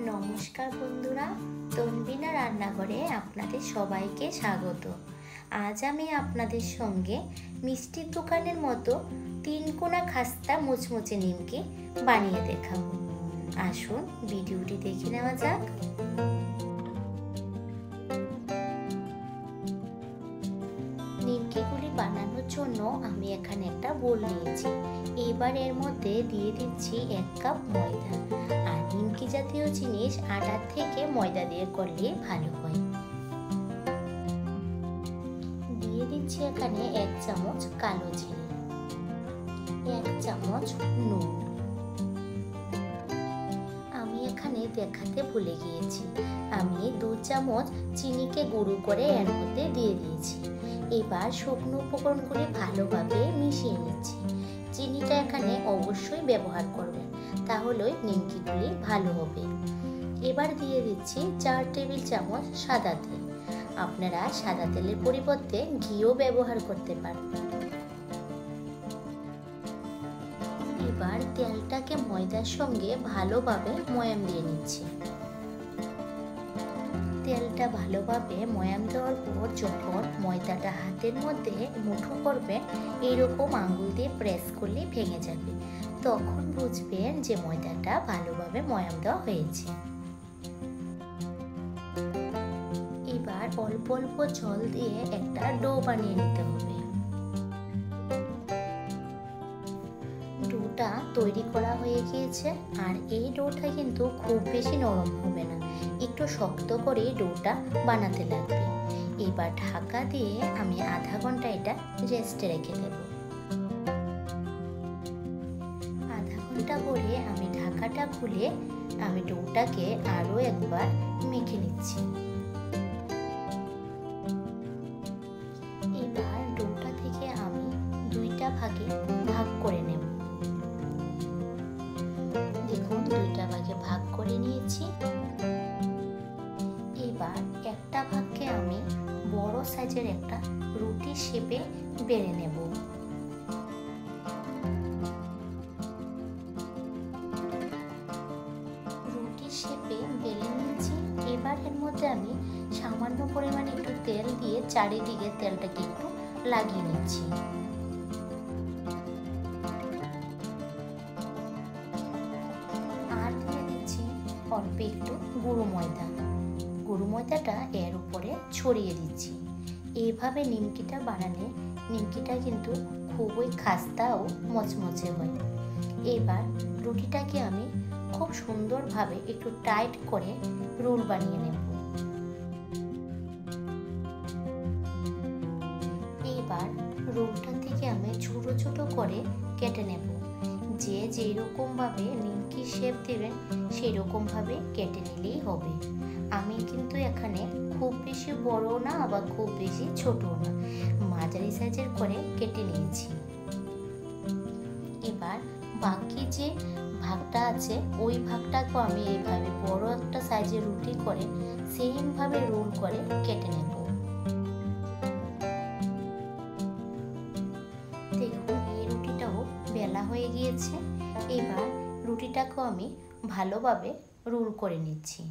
নমস্কার বন্ধুরা, তনবিনা রান্নাঘরে আপনাদের সবাইকে স্বাগত। আজ আমি আপনাদের সঙ্গে মিষ্টির দোকানের মতো তিনকোনা খাস্তা মুচমুচে নিমকি বানিয়ে দেখাবো। আসুন ভিডিওটি দেখে নেওয়া যাক। নিমকিগুলি বানানোর জন্য আমি এখানে একটা বোল নিয়েছি। এবার এর মধ্যে দিয়ে দিচ্ছি 1 কাপ ময়দা। আর নিমকি জাতীয় জিনিস আটার থেকে ময়দা দিয়ে করলে ভালো হয়। দিয়ে দিচ্ছি এখানে 1 চামচ কালো জিরে, 1 চামচ নুন। আমি এখানে দেখাতে ভুলে গিয়েছি, আমি 2 চামচ চিনিকে গুঁড়ো করে এর মধ্যে দিয়ে দিয়েছি। এবার শুকনো উপকরণগুলি ভালোভাবে মিশিয়ে নিচ্ছি। চিনিটা এখানে অবশ্যই ব্যবহার করবেন, তাহলেই নিমকিগুলি ভালো হবে। এবার দিয়ে দিচ্ছি 4 টেবিল চামচ সাদা তেল। আপনারা সাদা তেলের পরিবর্তে ঘিও ব্যবহার করতে পারেন। এবার তেলটাকে ময়দার সঙ্গে ভালোভাবে ময়াম দিয়ে নিচ্ছি। তেলটা ভালোভাবে ময়াম দেওয়ার পর যখন ময়দাটা হাতের মধ্যে মুঠো করবেন, এরকম আঙ্গুল দিয়ে প্রেস করলে ভেঙে যাবে, তখন বুঝবেন যে ময়দাটা ভালোভাবে ময়াম দেওয়া হয়েছে। এবার অল্প অল্প জল দিয়ে একটা ডো বানিয়ে নিতে হবে। ডোটা তৈরি করা হয়ে গিয়েছে। আর এই ডোটা কিন্তু খুব বেশি নরম হবে না, একটু শক্ত করে ডোটা বানাতে লাগবে। এবার ঢাকা দিয়ে আমি আধা ঘন্টা এটা রেস্টে রেখে দেব। আধা ঘন্টা পরে আমি ঢাকাটা খুলে আমি ডোটাকে আরো একবার মেখে নিচ্ছি। এবার ডোটা থেকে আমি 2টা ভাগে ভাগ করে নেব। দেখুন 2টা ভাগে ভাগ করে নিয়েছি। এবার একটা ভাগকে আমি বড় সাইজের একটা রুটি শেপে বেলে নেব। রুটি শেপে বেলে নিয়েছি। এবার এর মধ্যে আমি সামান্য পরিমাণে একটু তেল দিয়ে চারিদিকে তেলটাকে একটু লাগিয়ে নিচ্ছি। আর দিয়ে দিচ্ছি অল্প একটু গুঁড়ো ময়দা। গুঁড়ো ময়দাটা এর উপরে ছড়িয়ে দিচ্ছি। এইভাবে নিমকিটা বানালে নিমকিটা কিন্তু খুবই খাস্তা ও মচমচে হয়। এবার রুটিটাকে আমি খুব সুন্দরভাবে একটু টাইট করে রোল বানিয়ে নেব। এবার রোলটা থেকে আমি ছোট ছোট করে কেটে নেব। যে যেরকম ভাবে নিমকি শেপ দেবেন সেই রকম ভাবে কেটে নিলেই হবে। আমি কিন্তু এখানে খুব বেশি বড় না আবার খুব বেশি ছোট না, মাঝারি সাইজের করে কেটে নিয়েছি। এবার বাকি যে ভাগটা আছে ওই ভাগটাকেও আমি এইভাবে বড় একটা সাইজের রুটি করে সেম ভাবে রোল করে কেটে নেব। দেখুন এই রুটিটাও বেলা হয়ে গিয়েছে। এবার রুটিটাকেও আমি ভালোভাবে রোল করে নিচ্ছি।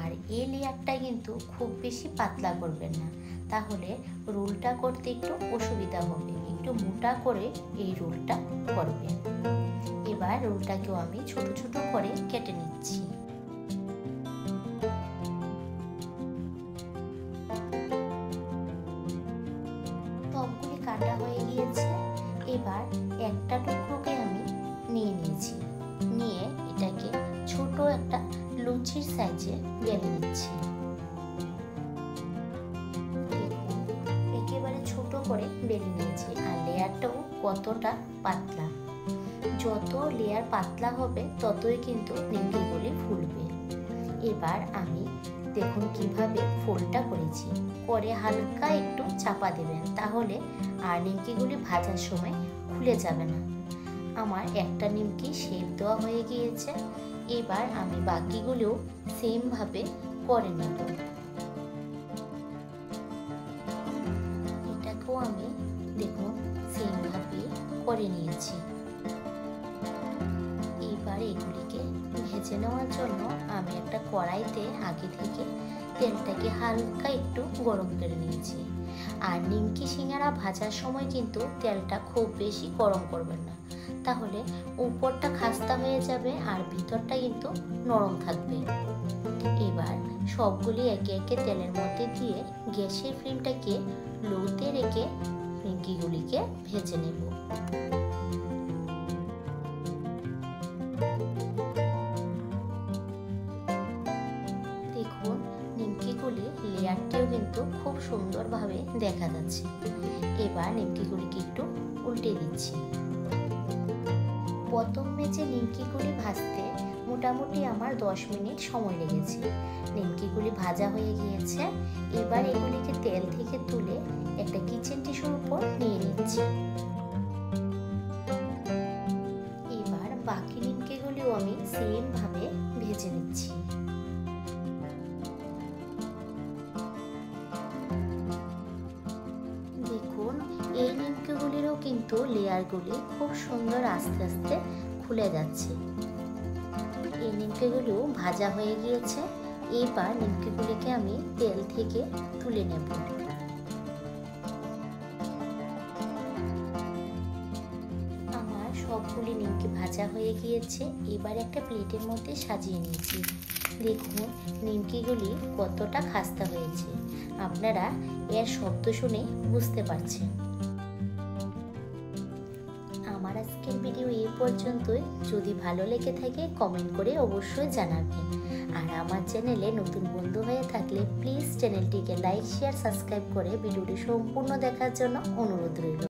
আর এই লেয়ারটা কিন্তু খুব বেশি পাতলা করবেন না, তাহলে রোলটা করতে একটু অসুবিধা হবে। একটু মোটা করে এই রোলটা করবেন। এবার রোলটাকেও আমি ছোট ছোট করে কেটে নিচ্ছি। সবগুলি কাটা হয়ে গিয়েছে। এবার একটা টুকরোকে আমি নিয়ে নিয়েছি, নিয়ে এটাকে ছোট একটা লুচির সাইজে বেলে নিচ্ছি। একেবারে ছোট করে বেলে নিয়েছি। আর লেয়ারটাও কতটা পাতলা, যত লেয়ার পাতলা হবে ততই কিন্তু নিমকিগুলি ফুলবে। এবার আমি দেখুন কিভাবে ফোল্ডটা করেছি, করে হালকা একটু চাপা দেবেন, তাহলে আর নিমকিগুলি ভাজার সময় খুলে যাবে না। আমার একটা নিমকি শেপ দেওয়া হয়ে গিয়েছে। এবার আমি বাকিগুলো সেম ভাবে করে নেব। এটাকেও আমি দেখুন সেম ভাবে করে নিয়েছি। এবার এগুলিকে ভেজে ভেজে নেওয়ার জন্য আমি একটা কড়াইতে আগে থেকে তেলটাকে হালকা একটু গরম করে নিয়েছি। আর নিমকি সিঙ্গারা ভাজার সময় কিন্তু তেলটা খুব বেশি গরম করবেন না, তাহলে উপরটা খাস্তা হয়ে যাবে আর ভিতরটা কিন্তু নরম থাকবে। এবার সবগুলি একে একে তেলের মধ্যে দিয়ে গ্যাসের ফ্লেমটাকে লোতে রেখে নিমকিগুলিকে ভেজে নেব। দেখুন নিমকিগুলি লেয়ারটিও কিন্তু খুব সুন্দরভাবে দেখা যাচ্ছে। এবার নিমকিগুলিকে একটু উল্টে দিচ্ছি। প্রথম ব্যাচে নিমকিগুলি ভাজতে মোটামুটি আমার 10 মিনিট সময় লেগেছে। নিমকিগুলি ভাজা হয়ে গিয়েছে। এবার এগুলিকে তেল থেকে তুলে একটা কিচেন টিস্যুর উপর নিয়ে নিচ্ছি। এবার বাকি নিমকিগুলিও আমি সেম ভাবে ভেজে নিচ্ছি। দেখুন এই নিমকিগুলিরও কিন্তু লেয়ারগুলি খুব সুন্দর আস্তে আস্তে খুলে যাচ্ছে। এই নিমকিগুলো ভাজা হয়ে গিয়েছে। এবার নিমকিগুলিকে আমি তেল থেকে তুলে নেব। আমার সবগুলি নিমকি ভাজা হয়ে গিয়েছে। এবার একটা প্লেটের মধ্যে সাজিয়ে নিয়েছি। দেখুন নিমকিগুলি কতটা খাস্তা হয়েছে, আপনারা এর শব্দ শুনে বুঝতে পারছেন। আমার আজকের ভিডিও এই পর্যন্তই। যদি ভালো লেগে থাকে কমেন্ট করে অবশ্যই জানাবেন। আর আমার চ্যানেলে নতুন বন্ধু হয়ে থাকলে প্লিজ চ্যানেলটিকে লাইক শেয়ার সাবস্ক্রাইব করে ভিডিওটি সম্পূর্ণ দেখার জন্য অনুরোধ রইল।